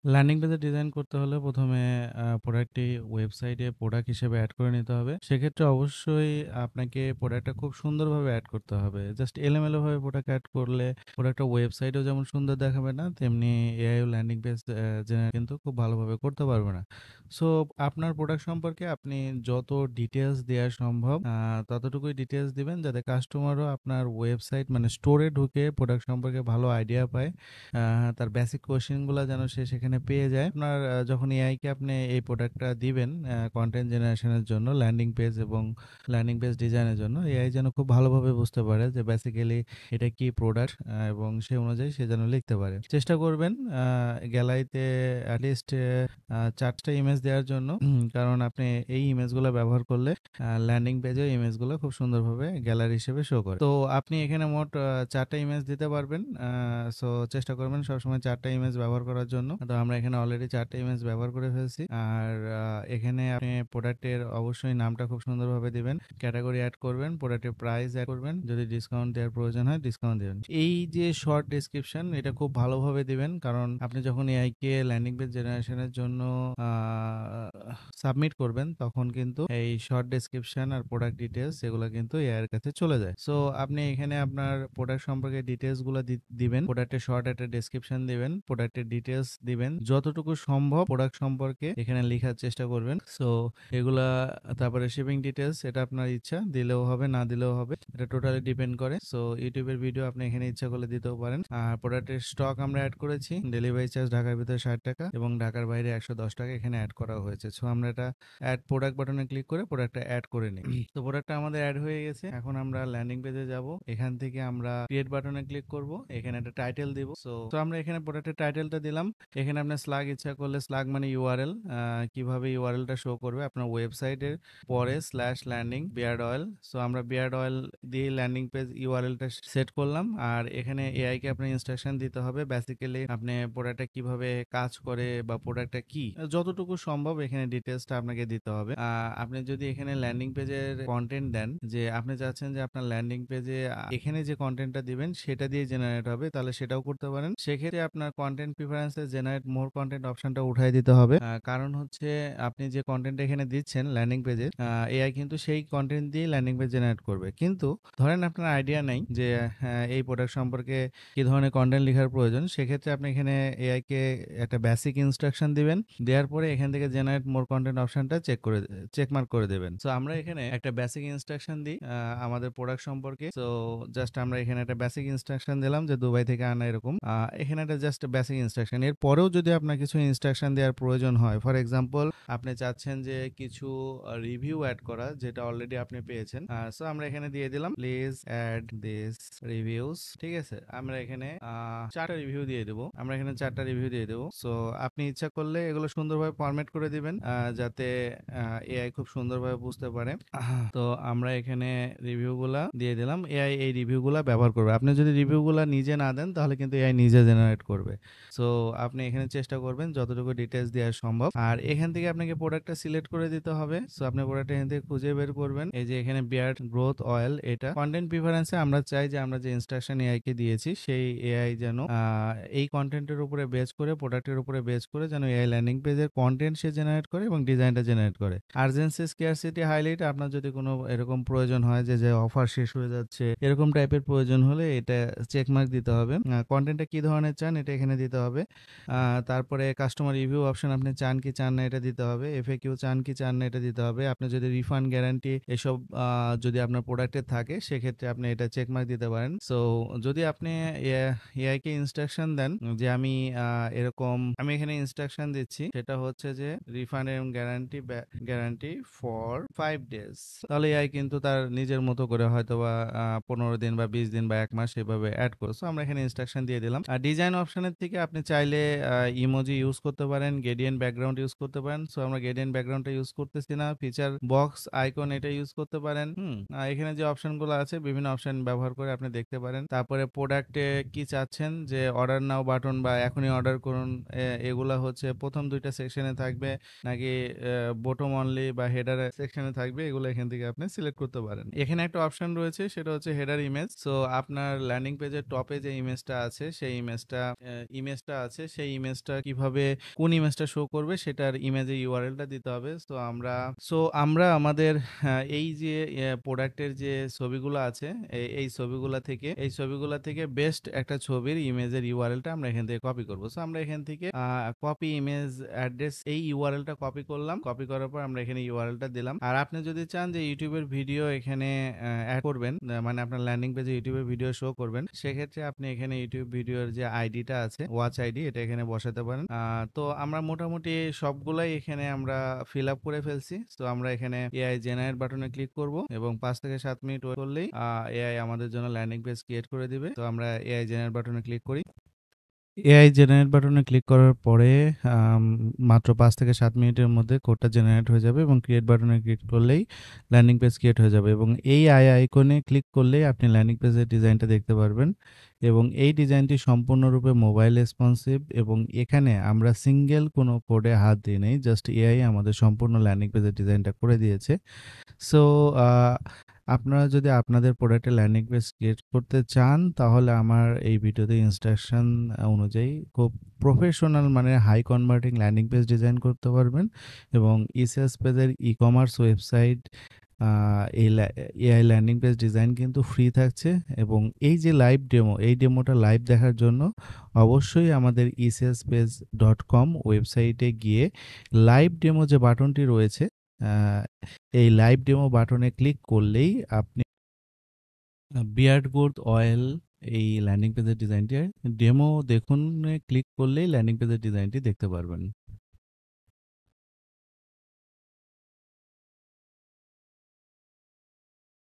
Landing পেজে design করতে হলে প্রথমে প্রোডাক্টটি ওয়েবসাইটে প্রোডাক্ট হিসেবে এড করে নিতে হবে। সেক্ষেত্রে অবশ্যই আপনাকে প্রোডাক্টটা খুব সুন্দরভাবে এড করতে হবে। জাস্ট এলোমেলোভাবে প্রোডাক্ট এড করলে প্রোডাক্টটা ওয়েবসাইটেও যেমন সুন্দর দেখাবে না, তেমনি এআইও ল্যান্ডিং পেজ জেনারেট কিন্তু খুব ভালোভাবে করতে পারবে না। সো আপনার প্রোডাক্ট সম্পর্কে আপনি যত ডিটেইলস দেয়া সম্ভব ততটুকুই ডিটেইলস দিবেন, যাতে কাস্টমারও আপনার ওয়েবসাইট মানে স্টোরে ঢুকে প্রোডাক্ট সম্পর্কে ভালো আইডিয়া পায়। তার বেসিক কোয়েশ্চেনগুলা যেন সে সেখানে পেয়ে যায়। আপনার যখন এআইকে আপনি এই প্রোডাক্টটা দিবেন কনটেন্ট জেনারেশনের জন্য ল্যান্ডিং পেজ এবং ল্যান্ডিং পেজ ডিজাইনের জন্য, এআই যেন খুব ভালোভাবে বুঝতে পারে যে বেসিক্যালি এটা কি প্রোডাক্ট এবং সেই অনুযায়ী সে যেন লিখতে পারে। চেষ্টা করবেন গ্যালারিতে অ্যাটলিস্ট ৪টা ইমেজ দেওয়ার জন্য। কারণ আপনি এই ইমেজগুলো ব্যবহার করলে ল্যান্ডিং পেজে ইমেজগুলো খুব সুন্দরভাবে গ্যালারি হিসেবে শো করে। তো আপনি এখানে মোট ৪টা ইমেজ দিতে পারবেন। সো চেষ্টা করবেন সবসময় ৪টা ইমেজ ব্যবহার করার জন্য। তো আমরা এখানে অলরেডি ৪টা ইমেজ ব্যবহার করে ফেলছি। আর এখানে আপনি প্রোডাক্টের অবশ্যই নামটা খুব সুন্দরভাবে দিবেন। ক্যাটাগরি এড করবেন, প্রোডাক্টের প্রাইস এড করবেন। যদি ডিসকাউন্ট দেওয়ার প্রয়োজন হয় ডিসকাউন্ট দিবেন। এই যে শর্ট ডেসক্রিপশন, এটা খুব ভালোভাবে দিবেন, কারণ আপনি যখন এআই কে ল্যান্ডিং পেজ জেনারেশনের জন্য সাবমিট করবেন তখন কিন্তু এই শর্ট ডেসক্রিপশন আর প্রোডাক্ট ডিটেইলস এগুলো কিন্তু এআই এর কাছে চলে যায়। সো আপনি এখানে আপনার প্রোডাক্ট সম্পর্কে ডিটেইলস গুলো দিবেন, প্রোডাক্টের শর্ট একটা ডেসক্রিপশন দিবেন, প্রোডাক্টের ডিটেইলস দিবেন, যতটুকু সম্ভব প্রোডাক্ট সম্পর্কে এখানে লেখার চেষ্টা করবেন। সো এগুলা, তারপরে শিপিং ডিটেইলস, এটা আপনার ইচ্ছা, দিলেও হবে না দিলেও হবে, এটা টোটালি ডিপেন্ড করে। সো ইউটিউবের ভিডিও আপনি এখানে ইচ্ছা করলে দিতেও পারেন। আর প্রোডাক্টের স্টক আমরা অ্যাড করেছি, ডেলিভারি চার্জ ঢাকার ভিতরে 60 টাকা এবং ঢাকার বাইরে 110 টাকা এখানে অ্যাড করা হয়েছে। সো আমরা এটা অ্যাড প্রোডাক্ট বাটনে ক্লিক করে প্রোডাক্টটা অ্যাড করে নিই। তো প্রোডাক্টটা আমাদের অ্যাড হয়ে গেছে। এখন আমরা ল্যান্ডিং পেজে যাব। এখান থেকে আমরা ক্রিয়েট বাটনে ক্লিক করব, এখানে একটা টাইটেল দিব। সো আমরা এখানে প্রোডাক্টের টাইটেলটা দিলাম। এখানে আপনার স্লাগ ইচ্ছা করলে, স্লাগ মানে ইউআরএল, কিভাবে ইউআরএলটা শো করবে আপনার ওয়েবসাইটের পরে slash landing beard oil. So আমরা বিয়ার্ড অয়েল দিয়ে ল্যান্ডিং পেজ ইউআরএলটা সেট করলাম। আর এখানে এআই কে আপনার ইনস্ট্রাকশন দিতে হবে বেসিক্যালি আপনি প্রোডাক্টটা কিভাবে কাজ করে বা প্রোডাক্টটা কি, যতটুকু সম্ভব এখানে ডিটেলসটা আপনাকে দিতে হবে। আপনি যদি এখানে ল্যান্ডিং পেজের কন্টেন্ট দেন, যে আপনি চাচ্ছেন যে আপনার ল্যান্ডিং পেজে এখানে যে কন্টেন্টটা দিবেন সেটা দিয়ে জেনারেট হবে, তাহলে সেটাও করতে পারেন। সেক্ষেত্রে আপনার কন্টেন্ট প্রিফারেন্সে জেনারেট মোর কন্টেন্ট অপশনটা উঠাই দিতে হবে। কারণ হচ্ছে আপনি যে কন্টেন্ট এখানে দিচ্ছেন ল্যান্ডিং পেজে, এআই কিন্তু সেই কন্টেন্ট দিয়ে ল্যান্ডিং পেজ জেনারেট করবে। কিন্তু ধরেন আপনার আইডিয়া নেই যে এই প্রোডাক্ট সম্পর্কে কি ধরনের কন্টেন্ট লেখার প্রয়োজন, সেক্ষেত্রে আপনি এখানে এআই কে একটা বেসিক ইনস্ট্রাকশন দিবেন, দেওয়ার পরে এখান থেকে জেনারেট মোর কন্টেন্ট অপশনটা চেক মার্ক করে দেবেন। সো আমরা এখানে একটা বেসিক ইনস্ট্রাকশন দিই আমাদের প্রোডাক্ট সম্পর্কে। সো জাস্ট আমরা এখানে একটা বেসিক ইনস্ট্রাকশন দিলাম যে দুবাই থেকে আনা এরকম। এখানে একটা জাস্ট বেসিক ইনস্ট্রাকশন। এর পরেও যদি আপনার কিছু ইনস্ট্রাকশন দেওয়ার প্রয়োজন হয়, ফর এক্সাম্পল আপনি চাচ্ছেন যে কিছু রিভিউ অ্যাড করা যেটা অলরেডি আপনি পেয়েছেন, সো আমরা এখানে দিয়ে দিলাম প্লিজ অ্যাড দিস রিভিউস। ঠিক আছে, আমরা এখানে 4টা রিভিউ দিয়ে দেবো। আমরা এখানে 4টা রিভিউ দিয়ে দেবো। সো আপনি ইচ্ছা করলে এগুলো সুন্দরভাবে ফরম্যাট করে দিবেন যাতে এআই খুব সুন্দরভাবে বুঝতে পারে। তো আমরা এখানে রিভিউগুলা দিয়ে দিলাম, এআই এই রিভিউগুলা ব্যবহার করবে। আপনি যদি রিভিউগুলা নিজে না দেন তাহলে কিন্তু এআই নিজে জেনারেট করবে। সো আপনি এখানে চেষ্টা করবেন যতটুকু ডিটেলস দেওয়া সম্ভব। আর এখান থেকে আপনাকে প্রোডাক্টটা সিলেক্ট করে দিতে হবে। সো আপনি প্রোডাক্টটা এখান থেকে খুঁজে বের করবেন। এই যে এখানে বিয়ার্ড গ্রোথ অয়েল, এটা কন্টেন্ট প্রিফারেন্সে আমরা চাই যে আমরা যে ইনস্ট্রাকশন এআই কে দিয়েছি সেই এআই যেন এই কন্টেন্টের উপরে বেস করে, প্রোডাক্টের উপরে বেস করে যেন এআই ল্যান্ডিং পেজের কন্টেন্ট সে জেনারেট করে এবং ডিজাইনটা জেনারেট করে। আর্জেন্সি, স্কারসিটি, হাইলাইট, আপনার যদি কোনো এরকম প্রয়োজন হয় যে যে অফার শেষ হয়ে যাচ্ছে এরকম টাইপের প্রয়োজন হলে এটা চেকমার্ক দিতে হবে। কন্টেন্টটা কি ধরনের চান এটা এখানে দিতে হবে। তারপরে কাস্টমার রিভিউ অপশন আপনি চান কি চান না এটা দিতে হবে। এফএকিউ চান কি চান না এটা দিতে হবে। আপনি যদি রিফান্ড গ্যারান্টি এসব যদি আপনার প্রোডাক্টে থাকে সেক্ষেত্রে আপনি এটা চেকমার্ক দিতে পারেন। সো যদি আপনি এআই কে ইনস্ট্রাকশন দেন যে আমি এখানে ইনস্ট্রাকশন দিচ্ছি, সেটা হচ্ছে যে রিফান্ড এবং গ্যারান্টি ফর 5 days, তাহলে এআই কিন্তু তার নিজের মতো করে হয়তো বা 15 দিন বা 20 দিন বা 1 মাস এভাবে অ্যাড করছে। আমরা এখানে ইনস্ট্রাকশন দিয়ে দিলাম। আর ডিজাইন অপশনের থেকে আপনি চাইলে ইমোজি ইউজ করতে পারেন, গ্রেডিয়েন্ট ব্যাকগ্রাউন্ড ইউজ করতে পারেন। সো আমরা গ্রেডিয়েন্ট ব্যাকগ্রাউন্ডটা ইউজ করতেছি না। ফিচার বক্স আইকন এটা ইউজ করতে পারেন। এখানে যে অপশনগুলো আছে বিভিন্ন অপশন ব্যবহার করে আপনি দেখতে পারেন। তারপরে প্রোডাক্টে কি চাচ্ছেন, যে অর্ডার নাও বাটন বা এখনই অর্ডার করুন, এগুলা হচ্ছে প্রথম 2টা সেকশনে থাকবে নাকি বটম অনলি বা হেডার সেকশনে থাকবে, এগুলো এখান থেকে আপনি সিলেক্ট করতে পারেন। এখানে একটা অপশন রয়েছে সেটা হচ্ছে হেডার ইমেজ। সো আপনার ল্যান্ডিং পেজের টপে যে ইমেজটা আছে সেই ইমেজটা ইমেজটা কিভাবে কোন ইমেজটা শো করবে সেটার ইমেজের ইউআরএলটা দিতে হবে। সো আমরা আমাদের এই যে প্রোডাক্টের যে ছবিগুলো আছে এই ছবিগুলা থেকে বেস্ট একটা ছবির ইমেজের ইউআরএলটা আমরা এখান থেকে কপি করব। সো আমরা এখান থেকে কপি ইমেজ অ্যাড্রেস এই ইউআরএলটা কপি করলাম। কপি করার পর আমরা এখানে ইউআরএলটা দিলাম। আর আপনি যদি চান যে ইউটিউবের ভিডিও এখানে অ্যাড করবেন, মানে আপনার ল্যান্ডিং পেজে ইউটিউবের ভিডিও শো করবেন, সেক্ষেত্রে আপনি এখানে ইউটিউব ভিডিওর যে আইডিটা আছে, ওয়াচ আইডি, এটা এখানে বসাতে পারেন। তো আমরা মোটামুটি সবগুলাই এখানে আমরা ফিল আপ করে ফেলছি। তো আমরা এখানে এআই জেনারেট বাটনে ক্লিক করব এবং 5 থেকে 7 মিনিট ওয়েট করলেই এআই আমাদের জন্য ল্যান্ডিং পেজ ক্রিয়েট করে দিবে। তো আমরা এআই জেনারেট বাটনে ক্লিক করি। এআই জেনারেট বাটনে ক্লিক করার পরে মাত্র 5 থেকে 7 মিনিটের মধ্যে কোডটা জেনারেট হয়ে যাবে এবং ক্রিয়েট বাটনে ক্লিক করলেই ল্যান্ডিং পেজ ক্রিয়েট হয়ে যাবে এবং এই আইকনে ক্লিক করলেই আপনি ল্যান্ডিং পেজের ডিজাইনটা দেখতে পারবেন এবং এই ডিজাইনটি সম্পূর্ণরূপে মোবাইল রেসপন্সিভ এবং এখানে আমরা সিঙ্গেল কোনো কোডে হাত দিই নাই, জাস্ট এআই আমাদের সম্পূর্ণ ল্যান্ডিং পেজের ডিজাইনটা করে দিয়েছে। সো আপনারা যদি আপনাদের প্রোডাক্টের ল্যান্ডিং পেজ ক্রিয়েট করতে চান তাহলে আমার এই ভিডিওতে ইনস্ট্রাকশন অনুযায়ী খুব প্রফেশনাল মানে high converting landing page design করতে পারবেন এবং ইসেলস পেজের ecommerce website AI landing page design কিন্তু ফ্রি থাকছে এবং এই যে লাইভ ডেমো, এই ডেমোটা লাইভ দেখার জন্য অবশ্যই আমাদের esalespage.com ওয়েবসাইটে গিয়ে লাইভ ডেমো যে বাটনটি রয়েছে, এই লাইভ ডেমো বাটনে ক্লিক করলেই আপনি বিয়ার্ড গ্রোথ অয়েল এই ল্যান্ডিং পেজের ডিজাইনটি ডেমো দেখুন ক্লিক করলেই ল্যান্ডিং পেজের ডিজাইনটি দেখতে পারবেন।